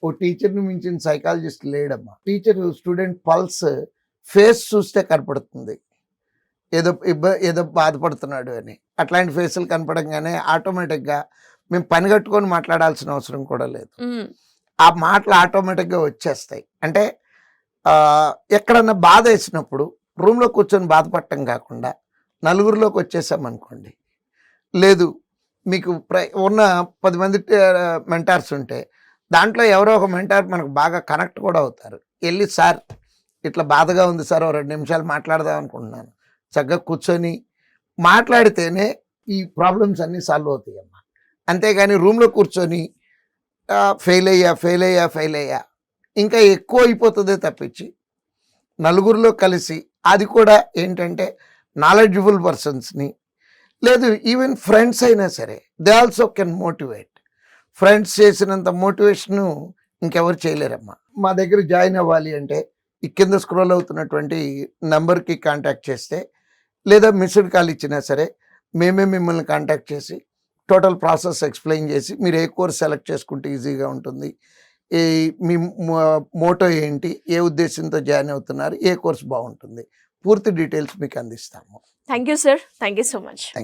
ఓ టీచర్ని మించిన సైకాలజిస్ట్ లేడమ్మా. టీచర్ స్టూడెంట్ పల్స్ ఫేస్ చూస్తే కనపడుతుంది, ఏదో బాధపడుతున్నాడు అని. అట్లాంటి ఫేసులు కనపడంగానే ఆటోమేటిక్గా మేము పని కట్టుకొని మాట్లాడాల్సిన అవసరం కూడా లేదు. ఆ మాటలు ఆటోమేటిక్గా వచ్చేస్తాయి. అంటే ఎక్కడన్నా బాధ వేసినప్పుడు రూమ్లో కూర్చొని బాధపడటం కాకుండా నలుగురిలోకి వచ్చేసామనుకోండి, లేదు మీకు ఉన్న 10 మంది మెంటార్స్ ఉంటే దాంట్లో ఎవరో ఒక మెంటార్ మనకు బాగా కనెక్ట్ కూడా అవుతారు. వెళ్ళి సార్ ఇట్లా బాధగా ఉంది సార్, ఓ 2 నిమిషాలు మాట్లాడదాం అనుకుంటున్నాను, చక్కగా కూర్చొని మాట్లాడితేనే ఈ ప్రాబ్లమ్స్ అన్నీ సాల్వ్ అవుతాయి అమ్మా. అంతేగాని రూమ్లో కూర్చొని ఫెయిల్ అయ్యా ఇంకా ఎక్కువ అయిపోతుందే తప్పించి నలుగురిలో కలిసి, అది కూడా ఏంటంటే నాలెడ్జబుల్ పర్సన్స్ని, లేదు ఈవెన్ ఫ్రెండ్స్ అయినా సరే they also can motivate. Friends చేసినంత మోటివేషను ఇంకెవరు చేయలేరమ్మా. మా దగ్గర జాయిన్ అవ్వాలి అంటే ఈ కింద స్క్రోల్ అవుతున్నటువంటి నెంబర్కి కాంటాక్ట్ చేస్తే, లేదా మిస్డ్ కాల్ ఇచ్చినా సరే మేమే మిమ్మల్ని కాంటాక్ట్ చేసి టోటల్ ప్రాసెస్ ఎక్స్ప్లెయిన్ చేసి మీరు ఏ కోర్స్ సెలెక్ట్ చేసుకుంటే ఈజీగా ఉంటుంది, మీ మోటో ఏంటి, ఏ ఉద్దేశంతో జాయిన్ అవుతున్నారు, ఏ కోర్స్ బాగుంటుంది, పూర్తి డీటెయిల్స్ మీకు అందిస్తాము. Thank you sir, thank you so much.